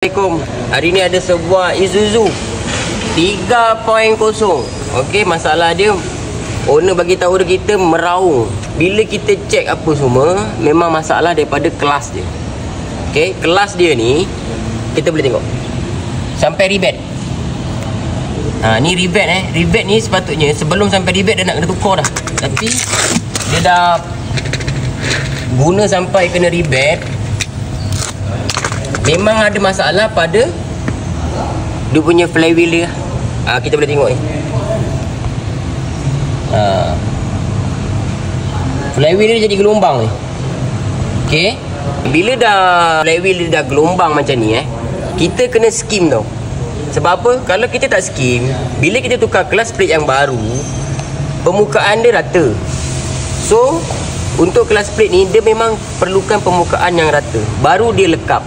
Assalamualaikum. Hari ni ada sebuah Isuzu 3.0. Okey, masalah dia owner bagi tahu kita meraung. Bila kita cek apa semua, memang masalah daripada kelas dia. Okey, kelas dia ni kita boleh tengok sampai rebate. Ni rebate Rebate ni sepatutnya sebelum sampai rebate dia nak kena tukar dah. Tapi dia dah guna sampai kena rebate. Memang ada masalah pada dia punya flywheel dia. Kita boleh tengok ni. Flywheel dia jadi gelombang ni. Okey. Bila dah flywheel dia dah gelombang macam ni kita kena skim tau. Sebab apa? Kalau kita tak skim, bila kita tukar kelas plate yang baru, permukaan dia rata. So, untuk kelas plate ni dia memang perlukan permukaan yang rata, baru dia lekap.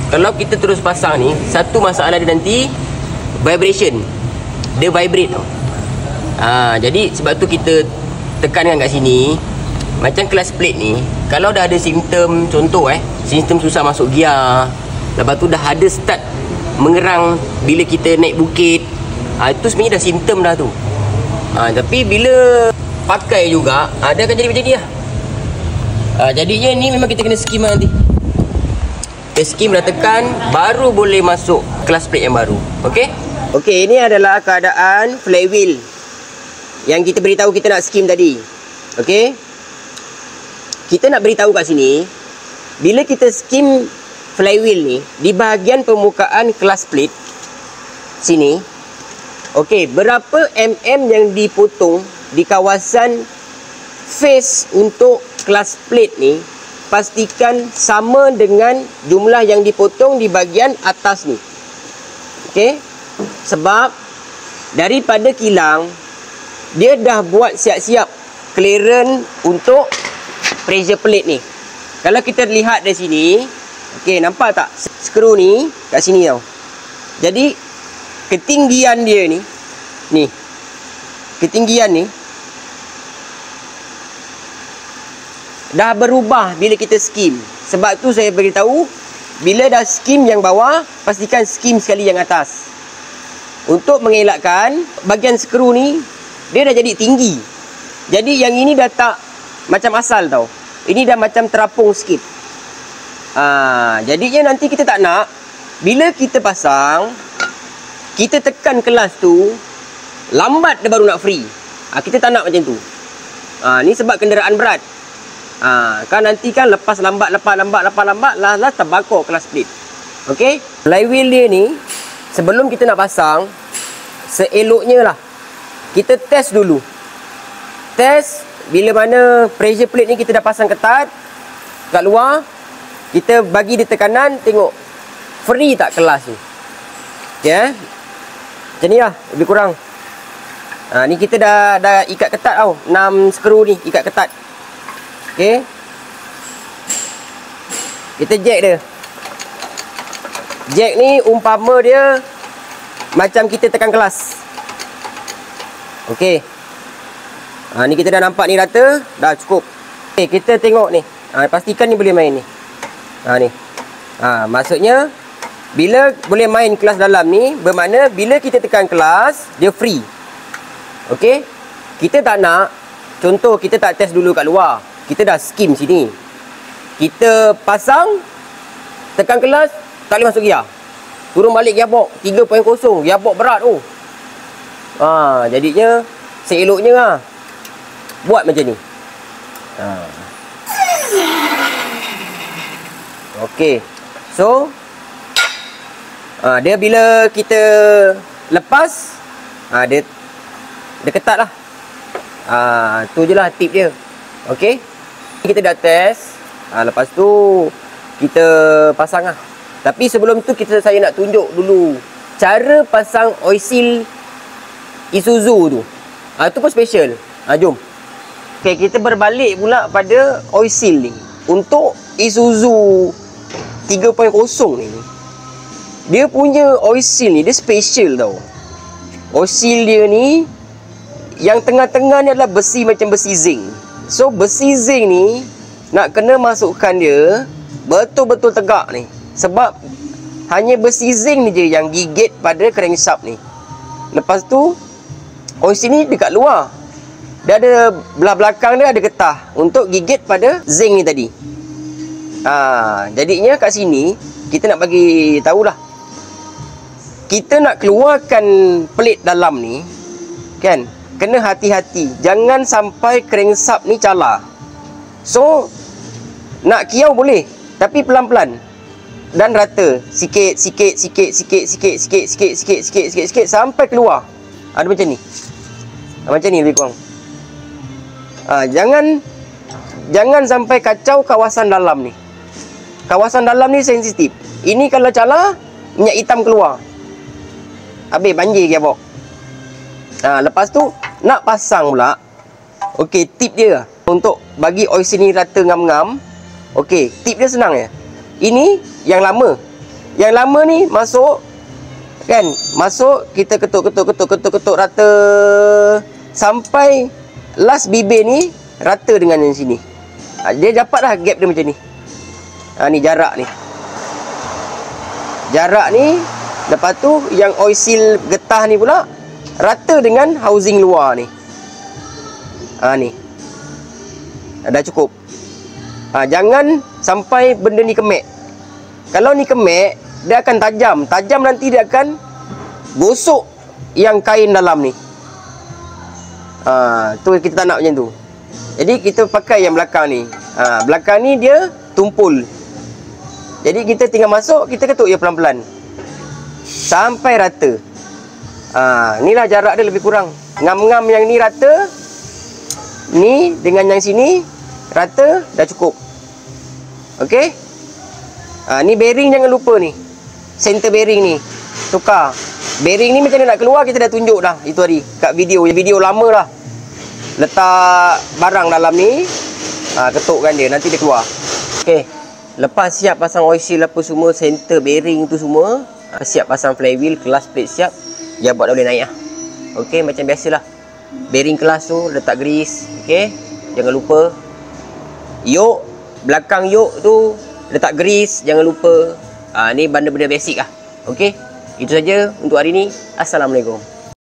Kalau kita terus pasang ni, satu masalah dia nanti vibration. Dia vibrate tau. Jadi sebab tu kita tekankan kat sini. Macam kelas plate ni, kalau dah ada simptom, contoh simptom susah masuk gear, lepas tu dah ada start mengerang bila kita naik bukit, itu sebenarnya dah simptom dah tu. Tapi bila pakai juga, dia akan jadi macam ni lah. Jadinya ni memang kita kena skim nanti. Skim dah tekan, baru boleh masuk kelas plate yang baru. Okey? Okey, ini adalah keadaan flywheel yang kita beritahu kita nak skim tadi. Okey? Kita nak beritahu kat sini, bila kita skim flywheel ni di bahagian permukaan kelas plate sini, okey, berapa mm yang dipotong di kawasan face untuk kelas plate ni, pastikan sama dengan jumlah yang dipotong di bahagian atas ni. Okey? Sebab daripada kilang dia dah buat siap-siap clearance untuk pressure plate ni. Kalau kita lihat dari sini, okey, nampak tak skru ni kat sini tau. Jadi ketinggian dia ni, ketinggian ni dah berubah bila kita skim. Sebab tu saya beritahu, bila dah skim yang bawah, pastikan skim sekali yang atas. Untuk mengelakkan bahagian skru ni, dia dah jadi tinggi. Jadi yang ini dah tak macam asal tau. Ini dah macam terapung sikit. Jadinya nanti kita tak nak, bila kita pasang, kita tekan kelas tu, lambat dia baru nak free. Kita tak nak macam tu. Ni sebab kenderaan berat. Kan nanti kan lepas lambat, lah terbakar kelas plate. Okey? Flywheel dia ni, sebelum kita nak pasang, seeloknya lah kita test dulu. Test bila mana pressure plate ni kita dah pasang ketat kat luar, kita bagi dia tekanan, tengok free tak kelas ni. Okey, macam ni lah lebih kurang. Ni kita dah ikat ketat tau, 6 skru ni ikat ketat. Okey, kita jack dia. Jack ni umpama dia macam kita tekan kelas. Okey, ni kita dah nampak ni rata, dah cukup. Okey, kita tengok ni. Pastikan ni boleh main ni. Ni. Maksudnya bila boleh main kelas dalam ni, bermakna bila kita tekan kelas, dia free. Okey, kita tak nak, contoh kita tak test dulu kat luar, kita dah skim sini, kita pasang, tekan kelas, tak boleh masuk gear, turun balik gearbox 3.0, gearbox berat tu. Jadinya seeloknya buat macam ni. Okey, so dia bila kita lepas, dia ketat lah. Tu je lah tip dia. Okey, kita dah test, lepas tu kita pasang lah. Tapi sebelum tu saya nak tunjuk dulu cara pasang oil seal Isuzu tu. Tu pun special. Jom. Okey, kita berbalik pula pada oil seal ni. Untuk Isuzu 3.0 ni, dia punya oil seal ni dia special tau. Oil seal dia ni, yang tengah-tengah ni adalah besi macam besi zinc. So besi zinc ni nak kena masukkan dia betul-betul tegak ni. Sebab hanya besi zinc ni je yang gigit pada crankshaft ni. Lepas tu oil seal ni dekat luar, dia ada belah belakang dia ada getah untuk gigit pada zinc ni tadi. Jadinya kat sini kita nak bagi tahulah, kita nak keluarkan pelit dalam ni kan, kena hati-hati, jangan sampai crankshaft ni cala. So nak kiau boleh, tapi pelan-pelan dan rata, sikit sampai keluar. Ada macam ni. Macam ni lebih kurang. Jangan sampai kacau kawasan dalam ni. Kawasan dalam ni sensitif. Ini kalau cala, minyak hitam keluar, habis banjir gearbox. Lepas tu nak pasang pula. Okey, tip dia untuk bagi oil seal ni rata ngam-ngam. Okey, tip dia senang je. Ini yang lama. Yang lama ni masuk kan, masuk kita ketuk rata sampai last bibir ni rata dengan yang sini. Dia dapat dah gap dia macam ni. Ni jarak ni. Jarak ni. Lepas tu yang oil seal getah ni pula rata dengan housing luar ni. Ni. Dah cukup. Jangan sampai benda ni kemek. Kalau ni kemek, dia akan tajam. Tajam nanti dia akan gosok yang kain dalam ni. Tu kita tak nak macam tu. Jadi kita pakai yang belakang ni. Belakang ni dia tumpul. Jadi kita tinggal masuk, kita ketuk je pelan-pelan sampai rata. Inilah jarak dia lebih kurang. Ngam-ngam yang ni rata, ni dengan yang sini rata, dah cukup. Okey. Ni bearing jangan lupa ni. Center bearing ni tukar. Bearing ni macam mana nak keluar kita dah tunjuk dah itu hari kat video lama lah. Letak barang dalam ni, ketukkan dia, nanti dia keluar. Okey. Lepas siap pasang oil seal apa semua, center bearing tu semua, siap pasang flywheel, kelas plate siap, gearbox dah boleh naik lah. Okey, macam biasalah. Bearing kelas tu letak grease. Okey. Jangan lupa. Yoke, belakang yoke tu letak grease, jangan lupa. Ni benda-benda basic lah. Okey. Itu saja untuk hari ni. Assalamualaikum.